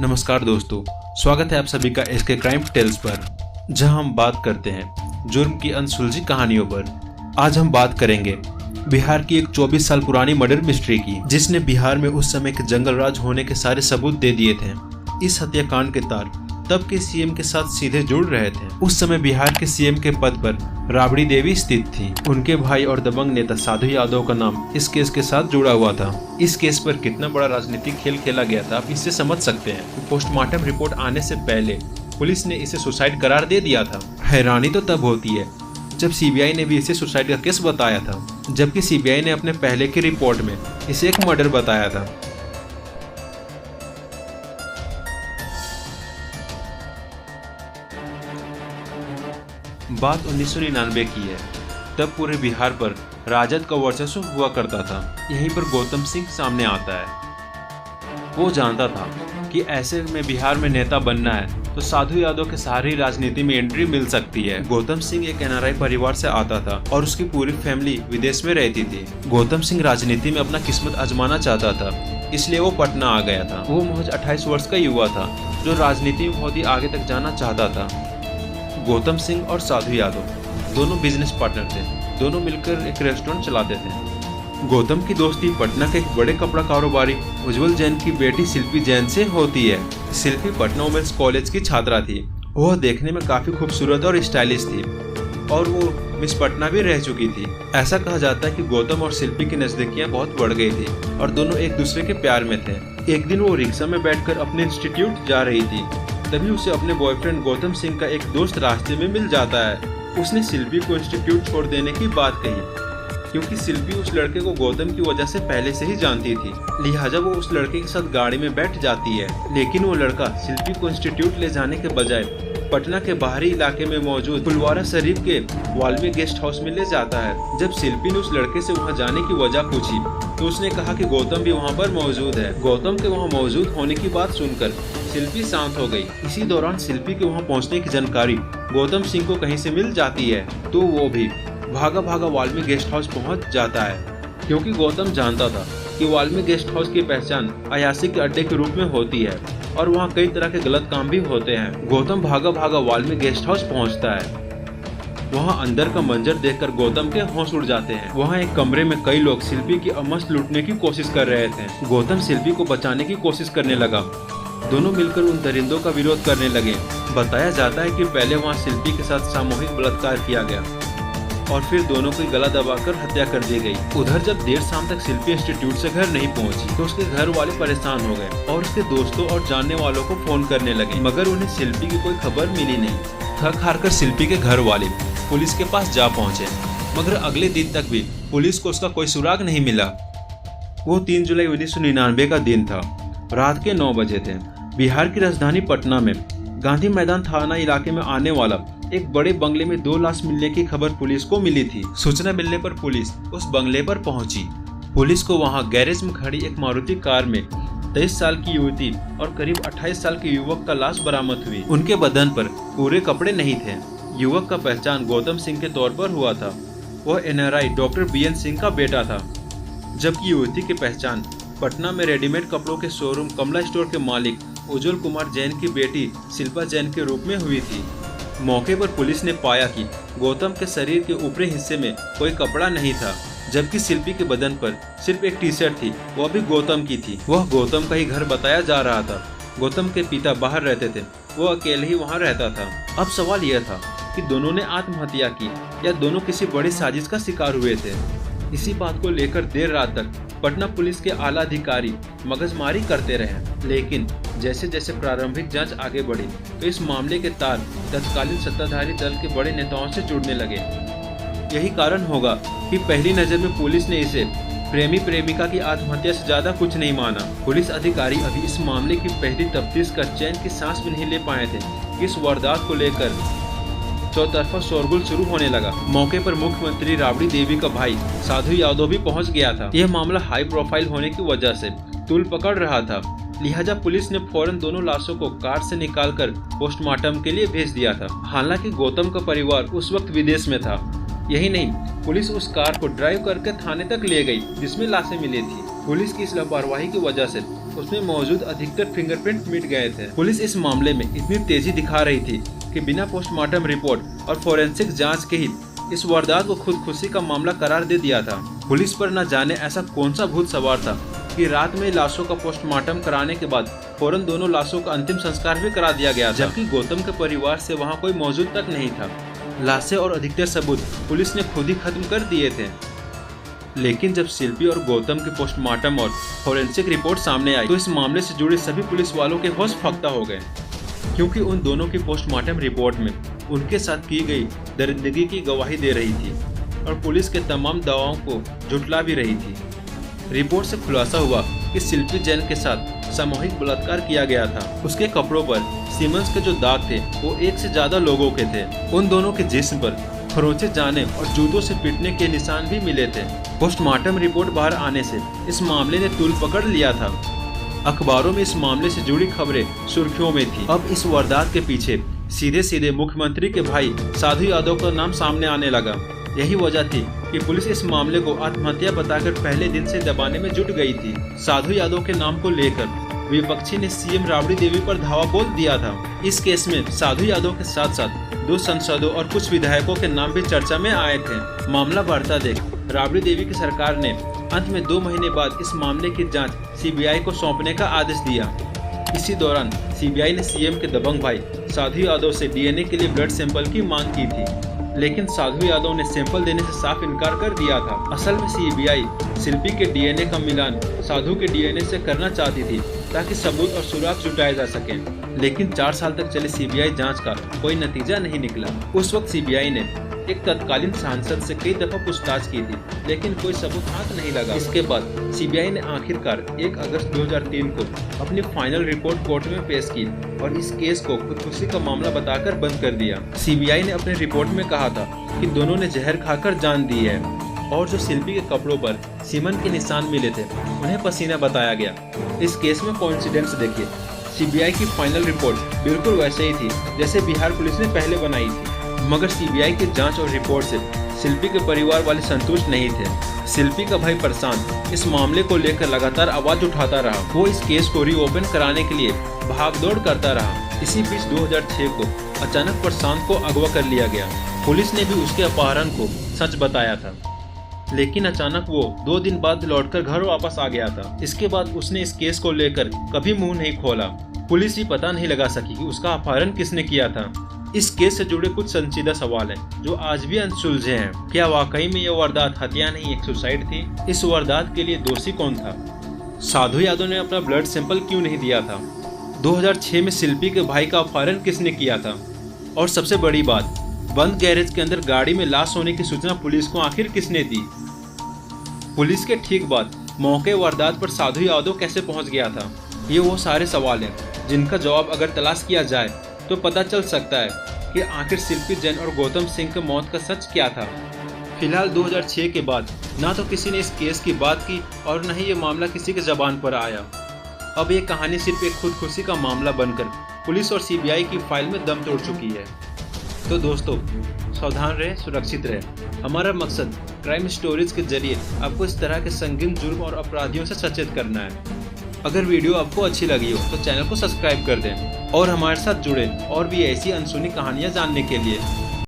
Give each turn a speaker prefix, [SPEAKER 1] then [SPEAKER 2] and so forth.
[SPEAKER 1] नमस्कार दोस्तों, स्वागत है आप सभी का एसके क्राइम टेल्स पर, जहां हम बात करते हैं जुर्म की अनसुलझी कहानियों पर। आज हम बात करेंगे बिहार की एक 24 साल पुरानी मर्डर मिस्ट्री की, जिसने बिहार में उस समय के जंगल राज होने के सारे सबूत दे दिए थे। इस हत्याकांड के तार तब के सीएम के साथ सीधे जुड़ रहे थे। उस समय बिहार के सीएम के पद पर राबड़ी देवी स्थित थी। उनके भाई और दबंग नेता साधु यादव का नाम इस केस के साथ जुड़ा हुआ था। इस केस पर कितना बड़ा राजनीतिक खेल खेला गया था, आप इससे समझ सकते हैं। पोस्टमार्टम रिपोर्ट आने से पहले पुलिस ने इसे सुसाइड करार दे दिया था। हैरानी तो तब होती है जब सीबीआई ने भी इसे सुसाइड का केस बताया था, जबकि सीबीआई ने अपने पहले की रिपोर्ट में इसे एक मर्डर बताया था। बात 1999 की है। तब पूरे बिहार पर राजद का वर्चस्व हुआ करता था। यहीं पर गौतम सिंह सामने आता है। वो जानता था कि ऐसे में बिहार में नेता बनना है तो साधु यादव के सहारे राजनीति में एंट्री मिल सकती है। गौतम सिंह एक एनआरआई परिवार से आता था और उसकी पूरी फैमिली विदेश में रहती थी। गौतम सिंह राजनीति में अपना किस्मत आजमाना चाहता था, इसलिए वो पटना आ गया था। वो महज 28 वर्ष का युवा था जो राजनीति में बहुत ही आगे तक जाना चाहता था। गौतम सिंह और साधु यादव दोनों बिजनेस पार्टनर थे। दोनों मिलकर एक रेस्टोरेंट चलाते थे। गौतम की दोस्ती पटना के एक बड़े कपड़ा कारोबारी उज्जवल जैन की बेटी शिल्पी जैन से होती है। शिल्पी पटना वुमेन्स कॉलेज की छात्रा थी। वह देखने में काफी खूबसूरत और स्टाइलिश थी और वो मिस पटना भी रह चुकी थी। ऐसा कहा जाता है कि गौतम और शिल्पी की नजदीकियां बहुत बढ़ गई थी और दोनों एक दूसरे के प्यार में थे। एक दिन वो रिक्शा में बैठकर अपने इंस्टीट्यूट जा रही थी, तभी उसे अपने बॉयफ्रेंड गौतम सिंह का एक दोस्त रास्ते में मिल जाता है। उसने शिल्पी को इंस्टीट्यूट छोड़ देने की बात कही, क्योंकि शिल्पी उस लड़के को गौतम की वजह से पहले से ही जानती थी। लिहाजा वो उस लड़के के साथ गाड़ी में बैठ जाती है। लेकिन वो लड़का शिल्पी को इंस्टीट्यूट ले जाने के बजाय पटना के बाहरी इलाके में मौजूद फुलवारा शरीफ के वाल्मीकि गेस्ट हाउस में ले जाता है। जब शिल्पी ने उस लड़के से वहां जाने की वजह पूछी तो उसने कहा कि गौतम भी वहां पर मौजूद है। गौतम के वहां मौजूद होने की बात सुनकर शिल्पी शांत हो गई। इसी दौरान शिल्पी के वहां पहुंचने की जानकारी गौतम सिंह को कहीं से मिल जाती है, तो वो भी भागा भागा वाल्मीकि गेस्ट हाउस पहुंच जाता है, क्योंकि गौतम जानता था कि वाल्मीकि गेस्ट हाउस की पहचान अयाशी के अड्डे के रूप में होती है और वहाँ कई तरह के गलत काम भी होते हैं। गौतम भागा भागा वाल्मीकि गेस्ट हाउस पहुँचता है। वहाँ अंदर का मंजर देखकर गौतम के होश उड़ जाते हैं। वहाँ एक कमरे में कई लोग शिल्पी की अमस्त लूटने की कोशिश कर रहे थे। गौतम शिल्पी को बचाने की कोशिश करने लगा। दोनों मिलकर उन दरिंदों का विरोध करने लगे। बताया जाता है कि पहले वहाँ शिल्पी के साथ सामूहिक बलात्कार किया गया और फिर दोनों की गला दबाकर हत्या कर दी गई। उधर जब देर शाम तक शिल्पी इंस्टीट्यूट से घर नहीं पहुंची तो उसके घर वाले परेशान हो गए और उसके दोस्तों और जानने वालों को फोन करने लगे, मगर उन्हें शिल्पी की कोई खबर मिली नहीं। थक हार कर शिल्पी के घर वाले पुलिस के पास जा पहुंचे, मगर अगले दिन तक भी पुलिस को उसका कोई सुराग नहीं मिला। वो 3 जुलाई 1999 का दिन था। रात के 9 बजे थे। बिहार की राजधानी पटना में गांधी मैदान थाना इलाके में आने वाला एक बड़े बंगले में 2 लाश मिलने की खबर पुलिस को मिली थी। सूचना मिलने पर पुलिस उस बंगले पर पहुंची। पुलिस को वहां गैरेज में खड़ी एक मारुति कार में 23 साल की युवती और करीब 28 साल के युवक का लाश बरामद हुई। उनके बदन पर पूरे कपड़े नहीं थे। युवक का पहचान गौतम सिंह के तौर पर हुआ था। वह एनआरआई डॉक्टर बीएन सिंह का बेटा था, जबकि युवती की पहचान पटना में रेडीमेड कपड़ों के शोरूम कमला स्टोर के मालिक उज्जवल कुमार जैन की बेटी शिल्पा जैन के रूप में हुई थी। मौके पर पुलिस ने पाया कि गौतम के शरीर के ऊपरी हिस्से में कोई कपड़ा नहीं था, जबकि शिल्पी के बदन पर सिर्फ एक टी शर्ट थी, वह भी गौतम की थी। वह गौतम का ही घर बताया जा रहा था। गौतम के पिता बाहर रहते थे, वो अकेले ही वहाँ रहता था। अब सवाल यह था कि दोनों ने आत्महत्या की या दोनों किसी बड़ी साजिश का शिकार हुए थे। इसी बात को लेकर देर रात तक पटना पुलिस के आला अधिकारी मगजमारी करते रहे, लेकिन जैसे जैसे प्रारंभिक जांच आगे बढ़ी तो इस मामले के तार तत्कालीन सत्ताधारी दल के बड़े नेताओं से जुड़ने लगे। यही कारण होगा कि पहली नजर में पुलिस ने इसे प्रेमी प्रेमिका की आत्महत्या से ज्यादा कुछ नहीं माना। पुलिस अधिकारी अभी इस मामले की पहली तफ्तीश कर चैन की सांस भी नहीं ले पाए थे। इस वारदात को लेकर चौतरफा शोरगुल शुरू होने लगा। मौके पर मुख्यमंत्री राबड़ी देवी का भाई साधु यादव भी पहुंच गया था। यह मामला हाई प्रोफाइल होने की वजह से तूल पकड़ रहा था, लिहाजा पुलिस ने फौरन दोनों लाशों को कार से निकालकर पोस्टमार्टम के लिए भेज दिया था। हालांकि गौतम का परिवार उस वक्त विदेश में था। यही नहीं, पुलिस उस कार को ड्राइव करके थाने तक ले गई जिसमें लाशें मिली थी। पुलिस की इस लापरवाही की वजह से उसमें मौजूद अधिकतर फिंगरप्रिंट मिट गए थे। पुलिस इस मामले में इतनी तेजी दिखा रही थी कि बिना पोस्टमार्टम रिपोर्ट और फोरेंसिक जांच के ही इस वारदात को खुदकुशी का मामला करार दे दिया था। पुलिस पर न जाने ऐसा कौन सा भूत सवार था कि रात में लाशों का पोस्टमार्टम कराने के बाद फौरन दोनों लाशों का अंतिम संस्कार भी करा दिया गया, जबकि गौतम के परिवार से वहां कोई मौजूद तक नहीं था। लाशें और अधिकतर सबूत पुलिस ने खुद ही खत्म कर दिए थे। लेकिन जब शिल्पी और गौतम की पोस्टमार्टम और फोरेंसिक रिपोर्ट सामने आई तो इस मामले से जुड़े सभी पुलिस वालों के होश फक्ता हो गए, क्योंकि उन दोनों की पोस्टमार्टम रिपोर्ट में उनके साथ की गई दरिंदगी की गवाही दे रही थी और पुलिस के तमाम दावों को झुठला भी रही थी। रिपोर्ट से खुलासा हुआ कि शिल्पी जैन के साथ सामूहिक बलात्कार किया गया था। उसके कपड़ों पर सीमेंस के जो दाग थे वो एक से ज्यादा लोगों के थे। उन दोनों के जिस्म पर खरोंचे जाने और जूतों से पीटने के निशान भी मिले थे। पोस्टमार्टम रिपोर्ट बाहर आने से इस मामले ने तूल पकड़ लिया था। अखबारों में इस मामले से जुड़ी खबरें सुर्खियों में थी। अब इस वारदात के पीछे सीधे सीधे मुख्यमंत्री के भाई साधु यादव का नाम सामने आने लगा। यही वजह थी कि पुलिस इस मामले को आत्महत्या बताकर पहले दिन से दबाने में जुट गई थी। साधु यादव के नाम को लेकर विपक्षी ने सीएम राबड़ी देवी पर धावा बोल दिया था। इस केस में साधु यादव के साथ साथ 2 सांसदों और कुछ विधायकों के नाम भी चर्चा में आए थे। मामला बढ़ता देख राबड़ी देवी की सरकार ने अंत में 2 महीने बाद इस मामले की जांच सीबीआई को सौंपने का आदेश दिया। इसी दौरान सीबीआई ने सीएम के दबंग भाई साधु यादव से डीएनए के लिए ब्लड सैंपल की मांग की थी, लेकिन साधु यादव ने सैंपल देने से साफ इनकार कर दिया था। असल में सीबीआई शिल्पी के डीएनए का मिलान साधु के डीएनए से करना चाहती थी ताकि सबूत और सुराग जुटाए जा सके, लेकिन 4 साल तक चली सीबीआई जांच का कोई नतीजा नहीं निकला। उस वक्त सीबीआई ने एक तत्कालीन सांसद से कई दफा पूछताछ की थी, लेकिन कोई सबूत हाथ नहीं लगा। इसके बाद सीबीआई ने आखिरकार 1 अगस्त 2003 को अपनी फाइनल रिपोर्ट कोर्ट में पेश की और इस केस को खुदकुशी का मामला बताकर बंद कर दिया। सीबीआई ने अपने रिपोर्ट में कहा था कि दोनों ने जहर खाकर जान दी है और जो शिल्पी के कपड़ों पर सीमन के निशान मिले थे उन्हें पसीना बताया गया। इस केस में कोइंसिडेंस देखिए, सीबीआई की फाइनल रिपोर्ट बिल्कुल वैसे ही थी जैसे बिहार पुलिस ने पहले बनाई थी, मगर सीबीआई की जांच और रिपोर्ट से शिल्पी के परिवार वाले संतुष्ट नहीं थे। शिल्पी का भाई प्रशांत इस मामले को लेकर लगातार आवाज उठाता रहा। वो इस केस को रीओपन कराने के लिए भागदौड़ करता रहा। इसी बीच 2006 को अचानक प्रशांत को अगवा कर लिया गया। पुलिस ने भी उसके अपहरण को सच बताया था, लेकिन अचानक वो 2 दिन बाद लौटकर घर वापस आ गया था। इसके बाद उसने इस केस को लेकर कभी मुंह नहीं खोला। पुलिस ही पता नहीं लगा सकी कि उसका अपहरण किसने किया था। इस केस से जुड़े कुछ संजीदा सवाल हैं जो आज भी अनसुलझे हैं। क्या वाकई में यह वारदात हत्या नहीं एक सुसाइड थी? इस वारदात के लिए दोषी कौन था? साधु यादव ने अपना ब्लड सैंपल क्यों नहीं दिया था? 2006 में शिल्पी के भाई का अपहरण किसने किया था? और सबसे बड़ी बात, बंद गैरेज के अंदर गाड़ी में लाश होने की सूचना पुलिस को आखिर किसने दी? पुलिस के ठीक बाद मौके वारदात पर साधु यादव कैसे पहुंच गया था? ये वो सारे सवाल हैं जिनका जवाब अगर तलाश किया जाए तो पता चल सकता है कि आखिर शिल्पी जैन और गौतम सिंह की मौत का सच क्या था। फिलहाल 2006 के बाद ना तो किसी ने इस केस की बात की और न ही ये मामला किसी के जबान पर आया। अब ये कहानी सिर्फ एक खुदकुशी का मामला बनकर पुलिस और सीबीआई की फाइल में दम तोड़ चुकी है। तो दोस्तों, सावधान रहे, सुरक्षित रहे। हमारा मकसद क्राइम स्टोरीज के जरिए आपको इस तरह के संगीन जुर्म और अपराधियों से सचेत करना है। अगर वीडियो आपको अच्छी लगी हो तो चैनल को सब्सक्राइब कर दें और हमारे साथ जुड़े और भी ऐसी अनसुनी कहानियां जानने के लिए।